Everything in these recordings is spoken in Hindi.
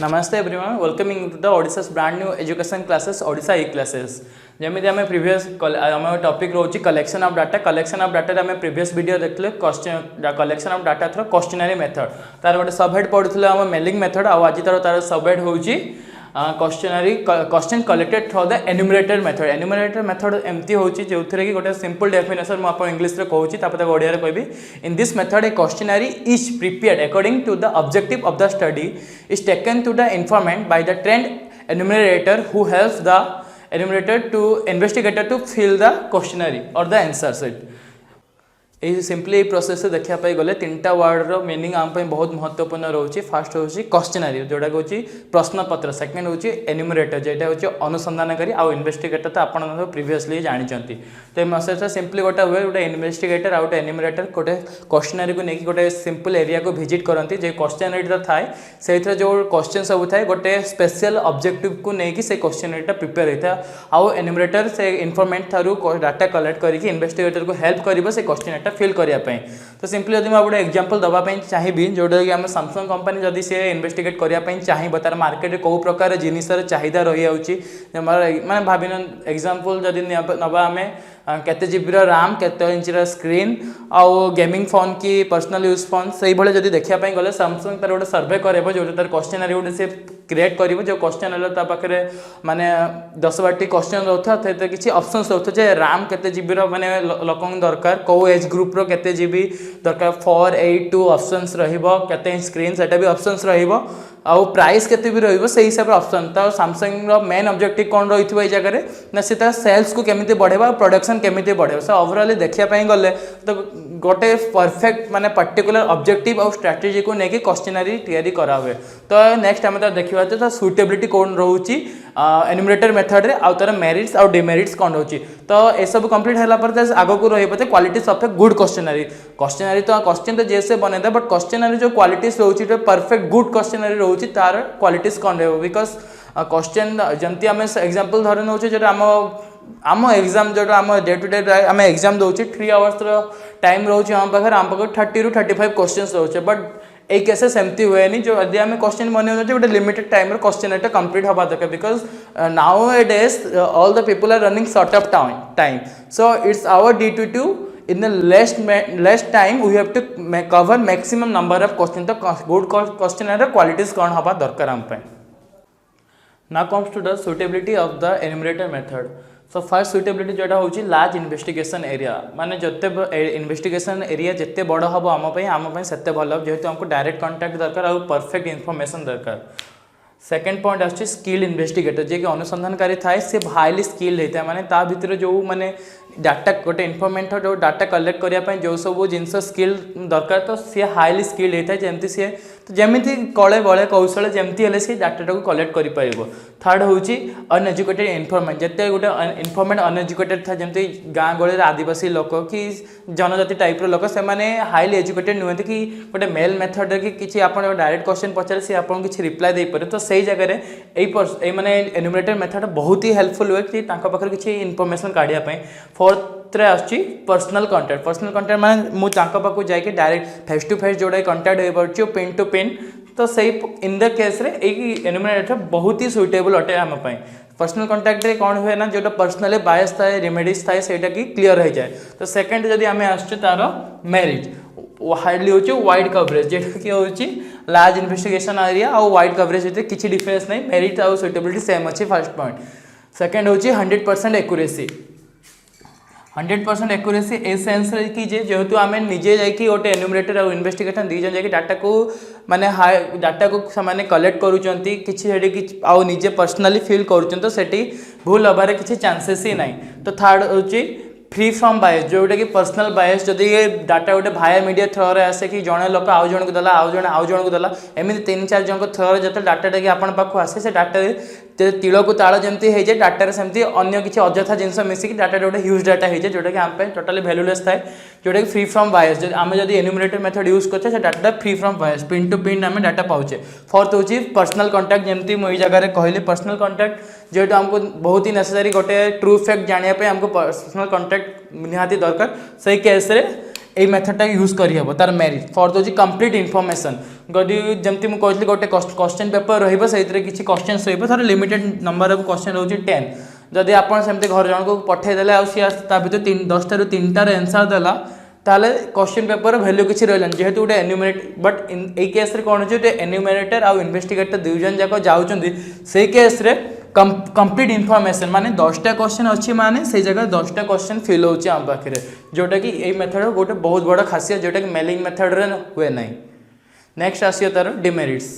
नमस्ते everyone, welcoming to the Odisha's brand new education classes Odisha e classes. जमी आम प्रीवियस आम टॉपिक रोचे कलेक्शन ऑफ डाटा आम प्रीवियस वीडियो देखले collection of data through questionnaire method तार गोटे सबहेड पढ़ुले आम मेलिंग मेथड आज तार सबहेड होची question collected through the enumerator method एमती होची जो कि गोटे सिंपल डेफिनेशन मुझे इंग्लिश रे कहूची तापर ओडिया रे कहबी। In this method a questionnaire is prepared according to the objective of the study is taken to the informant by the trained enumerator who helps the enumerator to investigator to fill the questionnaire और द आंसर्स इट। ये सिंपली प्रोसेस देखा गले तीन टा वर्ड मीनिंग आम बहुत महत्वपूर्ण रोचे। फास्ट हूँ क्वेश्चनरी जोटा हूँ प्रश्नपत्र, सेकेंड हूँ एन्यूमरेटर जेटा हूँ अनुसंधानकारी आउ इन्वेस्टिगेटर तो आप प्रीवियसली जानते। तो मेसेज सिंपली गोटे हुए गोटे इन्वेस्टिगेटर आउ एन्यूमरेटर गोटे क्वेश्चनरी को लेकिन गोटे सिंपल एरिया को विजिट करती जो क्वेश्चनरी थाए से जो क्वेश्चन सब थाए गोटे स्पेशल ऑब्जेक्टिव को लेकिन से क्वेश्चनरीटा प्रिपेयर होता है। आउ एन्यूमरेटर से इन्फॉर्मेंट थारू डाटा कलेक्ट करके इन्वेस्टिगेटर को हेल्प कर से क्वेश्चनरीटा फिल करने। तो सिंपली जब मैं गोटे एग्जांपल दवाई चाहिए जोटा कि आम सैमसंग कंपनी जदि सी इन्वेस्टिगेट करने चाहिए तार मार्केट में कौ प्रकार जिनसर चाहिदा रही माने भाव एग्जांपल जदि नवा आम केते जीबी रैम केते इंच स्क्रीन आउ गेमिंग फोन की पर्सनल यूज फोन से भाई जब देखापी गले सैमसंग तार गोटे सर्वे कर जो तार क्वेश्चनरी गोटे से क्रिएट कर जो क्वेश्चन पाखे माने 10-12 क्वेश्चन रोथा किसी ऑप्शन रोथे रैम केते जीबी माने लोक दरकार कौ एज ग्रुप रो केते जीबी दरकार 482 ऑप्शंस रहिबो केते स्क्रीन सेटा भी ऑप्शंस रहिबो आउ प्राइस केते भी रहिबो से हिसाब रे ऑप्शन। तो सैमसंग रो मेन ऑब्जेक्टिव कोन रहिथबो ए जगह रे ना से तार सेल्स को केमिति बढ़ेबा प्रोडक्शन केमिति बढ़ेबा सो ओवरऑल देखिया पई गले तो गोटे परफेक्ट माने पर्टिकुलर ऑब्जेक्टिव और स्ट्रेटजी को लेके क्वेश्चनरी तैयारी करा हुए। तो नेक्स्ट आम देखा तो सुटेबिलिटी कौन रोची एन्यूमरेटर मेथड रे आउ तार मेरिट्स और डिमेरिट्स कौन रोची। तो ये सब कंप्लीट होला पर आगो को रही qualities of a good questionnaire तो क्वेश्चन तो जैसे बनेदा बट क्वेश्चनरी जो क्वालिटीज रोची परफेक्ट गुड क्वेश्चनरी रोची तार क्वालिटीज कौन रहे बिकज क्वेश्चन जमती आम एग्जांपल धरि नौचे जो आम एग्जाम जो आम डे टू डे आम एग्जाम दौचे 3 आवर्स टाइम रोचे आम पाखे 30 ରୁ 35 क्वेश्चन रोचे बट एक केसेस एमती हुए नहीं जो यदि आम क्वेश्चन बन गोटे लिमिटेड टाइम क्वेश्चन एटा कंप्लीट हवा दरकार because nowadays all the people are running short of time so it's our duty to in the less time we have to cover maximum number of question। तो good question er qualities कौन हवा दरकार आम पे। Now comes to the suitability of the enumerator method। So first suitability जोटा हूँ लार्ज इन्वेस्टिगेशन एरिया माने जिते इन्वेस्टिगेशन एरिया जिते बड़ हम आम से भल जेहेतु हमको डायरेक्ट कांटेक्ट दरकार और परफेक्ट इनफॉरमेशन दरकार। सेकेंड पॉइंट आस स्किल इन्वेस्टिगेटर जे कि अनुसंधानकारी थाए से हाईली स्किल होता है माने ता भितर जो माने डाटा गोटे इनफॉर्मेट जो डाटा कलेक्ट करने जो सब जिनस स्किल दरकार तो सी हाईली स्किल होता है जमती सी तो जमी कले बड़े कौशल जमती हेल्ले सी डाटा को कलेक्ट कर। थर्ड हूँ अनएजुकेटेड इनफॉर्मेट जिते गोटे इनफॉर्मेट अनएजुकेटेड था जमती गाँ गहली आदिवासी लोक कि जनजाति टाइप लोक से हाईली एजुकेटेड नुहति कि गोटे मेल मेथड कि किसी आप डायरेक्ट क्वेश्चन पचारे सी आपको किसी रिप्लाई दे पारे। तो सही जगह माने एन्यूमरेटर मेथड बहुत ही हेल्पफुल हुए कि पाखे किसी इनफॉरमेशन काढ़ापी। फोर्थ आसची पर्सनल कंटेक्ट माने मु पाखु जाके डायरेक्ट फेस टू फेस जोड़ा कंटेक्ट हो पार्छ पिन टू पिन। तो सही इन द केस रे एन्यूमरेटर बहुत ही सुइटेबल अटे आम पाई। पर्सनल कंटेक्ट रे कौन हुए ना जो पर्सनली बायस थाए रेमेडीज थाए सेटा कि क्लीयर हो जाए। तो सेकंड जदि आम आसछु तार मेरिट हार्डली हूँ वाइड कवरेज जेटा कि हूँ लार्ज इन्वेस्टिगेशन एरिया और वाइड कवरेज होते किसी डिफरेंस नहीं मेरिट और सुटेबिलिटी सेम अच्छी फर्स्ट पॉइंट। सेकंड हूँ 100% एक्यूरेसी 100% एक्यूरेसी ए सेंस कि जेहेतु आम निजे जाकि गोटे एन्यूमरेटर और इन्वेस्टिगेटर दी जन जाकि डाटा को माने डाटा को से कलेक्ट करुँच कि आउ निजे पर्सनाली फिल करुँच तो सेठी भूल हबार किसी चांसेस ही नहीं। तो थर्ड हूँ फ्री फ्रॉम बायस जोटा कि पर्सनल बायस जदि ये डाटा गोटे भाया मीडिया थ्रो रे आसे कि जड़े लोक आउ जन को देला आउ जन को देला एमती 3-4 जन थ्रो रे जो डाटा कि आपण पाखु आसे से डाटा तिल को ताल जमी हो जाए डाटा सेमती अन्य किसी अजथा जिन मिसिक डाटा गोटे ह्यूज डाटा हो जाए जोटा कि आम टोटाली भैल्यूलेस थाए जोटा कि फ्री फ्रॉम बायस आम जब एन्यूमरेटर मेथड यूज करते data free from bias pin to pin आम डाटा पाचे फोर्थ हूँ पर्सनल कॉन्टैक्ट जमी मुझे जगह कहली पर्सनल कॉन्टैक्ट जेहेतु आमको बहुत ही नेसेसरी गोटे ट्रू फैक्ट जानापी आमको पर्सनल कॉन्टैक्ट निहाती दरकार से केस रे এই মেথডটা यूज करहब तार मेरिट फोर्थ हूँ कंप्लीट इनफॉरमेशन गडी जमती मुझे कहली गोटे क्वेश्चन पेपर रही किसी क्वेश्चन रही लिमिटेड नंबर ऑफ क्वेश्चन रोचे 10 जदि आप सेमती घर जन को पठेदेले भर 10 रू 3टार आंसर देला ताले क्वेश्चन पेपर वैल्यू किसी रही जेहेतु गोटे एन्यूमरेट बट ये केस कौन हो एन्यूमरेटर आउ इन्वेस्टिगेटर दुईजन जाक जाऊँच से केस कंप्लीट इनफॉरमेशन माने 10टा क्वेश्चन अच्छी माने से जगह 10टा क्वेश्चन फिल होची आम पाखे जोटा कि ये मेथड गोटे बहुत बड़ा खासियत जोटा कि मेलिंग मेथड रे हुए ना। नेक्स्ट आसियो तार डिमेरिट्स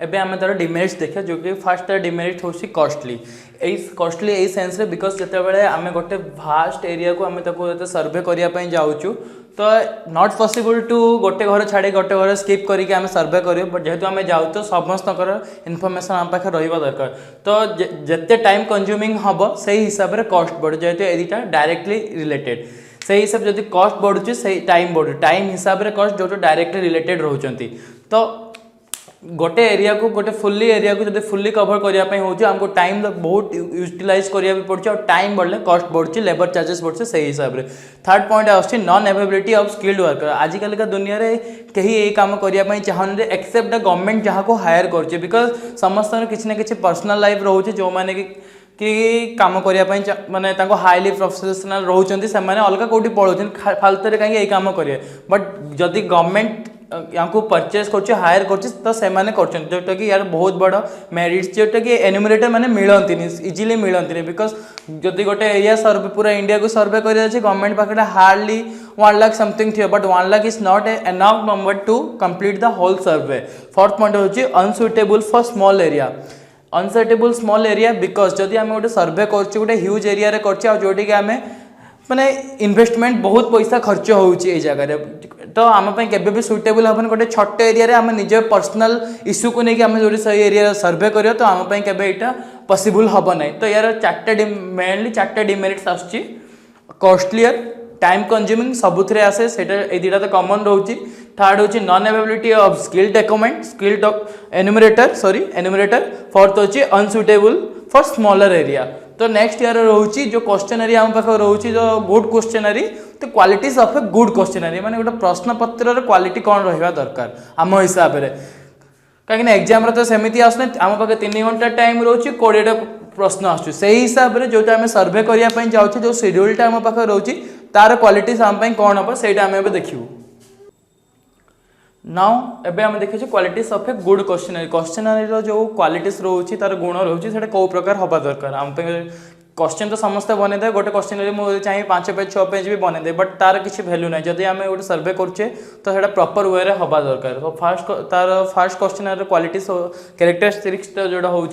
एबे आम तार डिमेरिट्स देखा जो कि फास्ट तार डिमेरिट होची कॉस्टली ए सेंस रे बिकॉज जिते आम गोटे भास्ट एरिया को आम सर्वे करने जाऊँ तो नॉट पॉसिबल टू गोटे घर छाड़ी गोटे घर स्किप करके आम सर्वे कर बट जेहेतु आम जाऊ तो समस्त इनफॉरमेशन आम पाखे रहा दरकार तो जिते टाइम कंज्यूमिंग हम से हिसाब से कॉस्ट बढ़े जेहेतु ये डायरेक्टली रिलेटेड से हिसाब से कॉस्ट बढ़ुची से टाइम बढ़ु टाइम हिसाब से कॉस्ट जो डायरेक्टली रिलेटेड रोचंती तो गोटे एरिया को गोटे फुल्ली एरिया को जब फुल्ली कवर करने हो आमको टाइम बहुत यूटिलाइज करा भी पड़े और टाइम बढ़ले कॉस्ट बढ़े लेबर चार्जेस बढ़े से हिसाब से। थर्ड पॉइंट आसछि non availability of skilled worker आजिकल का दुनिया रे कहीं ये काम करने चाहते एक्सेप्ट द गवर्नमेंट जहाँ को हायर कर बिकज समस्त किसी ना कि पर्सनल लाइफ रोचे जो मैंने कि काम करने माने हाईली प्रोफेशनल रोचे से अलग कौटी पढ़ाऊँ फालतू कहीं काम करेंगे बट जदि गवर्नमेंट यहाँ परचेज कर हायर कर जोटा कि यार बहुत बड़ मेरिट्स जोटा कि एन्यूमरेटर मैंने मिलती इजिली मिलती बिकज जदि गोटे एरिया सर्वे पूरा इंडिया को सर्वे कर गवर्नमेंट पाखे हार्डली 1 लाख समथिंग थी but 1 lakh is not enough number to complete the whole survey. Fourth point हूँ unsuitable for small area unsuitable small area because जदि आम गोटे सर्वे कर ह्यूज एरिया कर जोटी कि आम माने इन्वेस्टमेंट बहुत पैसा खर्च होची जगह तो आम के भी सुटेबल हम गोटे छोटे एरिया आम निज पर्सनल इश्यू को लेकिन आम जो सही एरिया सर्वे कर तो आम के पॉसिबल हम ना तो यार मेनली 4टा डिमेरिट्स आसुची कॉस्टलियर टाइम कंज्यूमिंग सबुथे आसे से दुटा तो कमन रोचे। थर्ड हूँ non availability of skilled document skilled enumerator fourth हूँ अनसुटेबल फॉर स्मॉलर एरिया। तो नेक्स्ट ईयर रोचे जो क्वेश्चनरी आम पाखे रोचे जो गुड क्वेश्चनरी तो qualities of a good questionnaire माने गोटे प्रश्न पत्र क्वालिटी कौन रहा दरकार आम हिसाब से कहीं एग्जाम तो सेमती आसना आम पाखे 3 घंटा टाइम रोचे 20टा प्रश्न आसुँ से हिसाब से जो आम सर्वे करने जाऊँ जो शेड्यूलटा आम पाखे रोचे तार क्वालिटीज आम कौन हम से आम देखू। नाउ एबे आम देखिए qualities of a good questionnaire जो क्वालिटीज रोचे तार गुण रोचे से कौ प्रकार हवा दरकार आम क्वेश्चन तो समस्त बनईदे गोटे क्वेश्चन मुझे चाहिए 5 पेज 6 पेज भी बनईदे बट तार किसी वैल्यू ना जब आम गोटे सर्वे करुचे तो सेटा प्रॉपर वे रे हवा दरकार तो फर्स्ट क्वेश्चन क्वालिटीज कैरेक्टरिस्टिक्स जोड़ा हूँ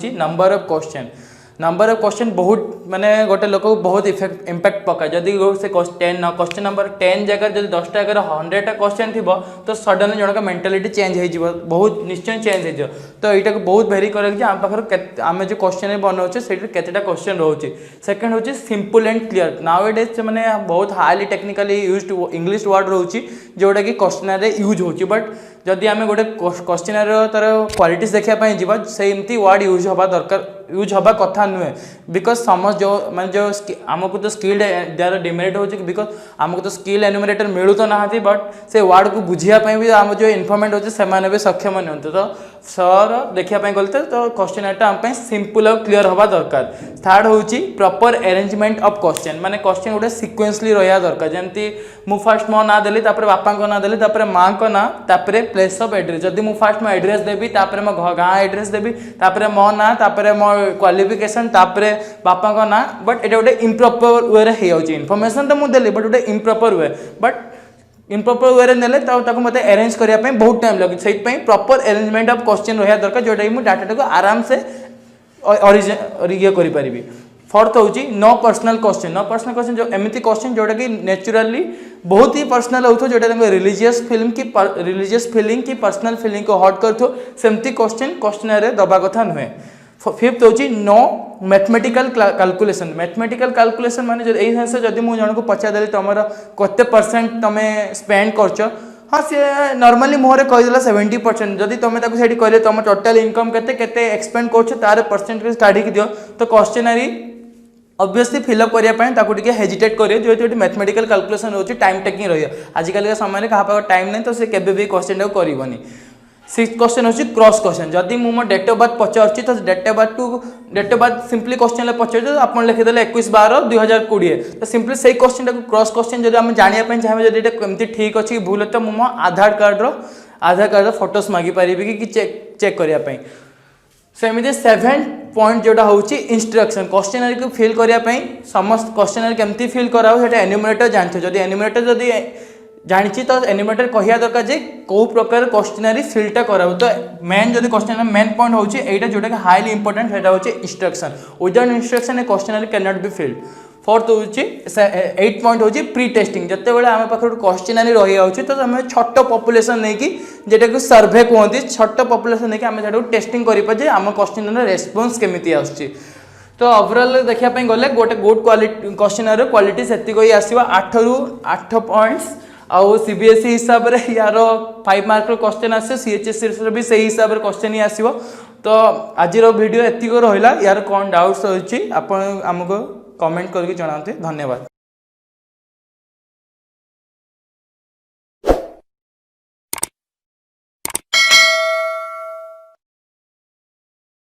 नंबर ऑफ क्वेश्चन बहुत माने गोटे लोक बहुत इम्पैक्ट पकाए जदि से क्वेश्चन नंबर 10 जगह जब 10टा जगह 100टा क्वेश्चन थी तो सडन जनक मेंटालिटी चेंज हो बहुत निश्चय चेंज हो तो यहाँ को बहुत भेरी कर आम पाखे आम जो क्वेश्चन बनाऊे से केतेटा क्वेश्चन रोचे। सेकेंड हूँ simple and clear now days मैंने बहुत highly technically used English word रोचे जोटा कि क्वेश्चन यूज हो बट जदि आम गोटे क्वेश्चन तार क्वालिटीज देखापी जा सेमती वर्ड यूज हवा दरकार यूज हवा कथा नुहे बिकज समझ जो मैं जो आमको तो स्किल्ड यार डिमेरिट हो बिकज आमको तो स्किल एन्यूमरेटर मिलू तो ना बट से वर्ड को बुझापी भी आम जो इनफॉर्मेट होते से भी सक्षम नुहत तो सर देखापी गलते तो क्वेश्चनटा आम सिंपल और क्लीयर हवा दरकार। थर्ड हूँ प्रॉपर अरेंजमेंट ऑफ क्वेश्चन माने क्वेश्चन गोटे सिक्वेंसली रहा दरकार जमती मु फास्ट मो ना देली बापा ना देली माँ को ना प्लेस ऑफ एड्रेस जदि मु फास्ट मो एड्रेस देवी मो गाँ एड्रेस देवी मो ना मो क्वालिफिकेशन बापा को ना बट ये गोटे इम्प्रॉपर वे रे हो इनफॉरमेशन तो मुझे देली बट गोटे इम्प्रॉपर वे बट इम्प्रॉपर वे ने मतलब अरेंज करने बहुत टाइम लगे से प्रॉपर अरेंजमेंट ऑफ क्वेश्चन रहा दरकार जोटा कि मुझे डाटा को आराम से ये करी। फोर्थ हूँ नो पर्सनल क्वेश्चन जो एमती क्वेश्चन जोटा कि नेचुरली बहुत ही पर्सनल हो जोटा रिलीजियस फीलिंग की पर्सनल फीलिंग को हट कर सेमती क्वेश्चन दबा कथा नुहे। फिफ्थ होची नो मैथमेटिकल कैलकुलेशन माने यही जिन जदि मुझे जन को पचारे तुम कते परसेंट तुम स्पेंड करछ हाँ सी नॉर्मली मुहर कहीदेला 70% जदि तुम से कह तुम टोटल इनकम केते एक्सपेंड कर तार परसेंटेज काढ़ी दियो तो क्वेश्चनरी ऑब्वियसली फिलअप करने हेजिटेट करें जो मैथमेटिकल कैलकुलेशन होची टाइम टेकिंग रही आजिकल समय क्या टाइम नहीं तो सी केबे क्वेश्चन टाक करनी। सिक्स क्वेश्चन होची क्रॉस क्वेश्चन जदि मो डेट ऑफ बर्थ पचार तो date of birth simply question पचार आप लिखिदे 21/12/2020 तो सिंपली से क्वेश्चन टाक क्रॉस क्वेश्चन जब आम जानापी चाहिए जब कमती ठीक अच्छी भूल है तो मो आधार कार्ड फोटोस मागी पारि कि चेक करने सेमती 7 पॉइंट जोटा होची इंस्ट्रक्शन क्वेश्चनरी को फिल करने समस्त क्वेश्चनरी केमती फिल कराओ एन्यूमरेटर जानते जब एन्यूमरेटर जब जानी तो एन्यूमरेटर कहया दरकार जे कौ प्रकार क्वेश्चनरी फिलटा कराओ तो मेन जब क्वेश्चन मेन पॉइंट होची एटा जोटा कि हाईली इंपोर्टेंट सेटा होची instruction without instruction A questionnaire can not be filled. Fourth होची 8 पॉइंट होची प्री टेस्टिंग जते बेले आम पाखर क्वेश्चनरी रही जाउची तो आम छोट पॉपुलेशन नहीं कि जेटा को सर्वे कहते छोट पॉपुलेशन नहीं कि आम सेटा टेस्टिंग करि जे आम क्वेश्चन रेस्पॉन्स केमिति आउची तो ओवरऑल देखा गले गोटे गुड क्वालिटी क्वेश्चनर क्वालिटी से आसो 8 ରୁ 8 पॉइंट्स आउ सीबीएसई हिसाब रे यार 5 मार्क क्वेश्चन आसे सीएचएससी भी सही हिसाब रे क्वेश्चन ही आसीबो। तो आज वीडियो एतिक रहिला यार कौन डाउट्स होची आपण हमको कमेंट करके जणाते धन्यवाद।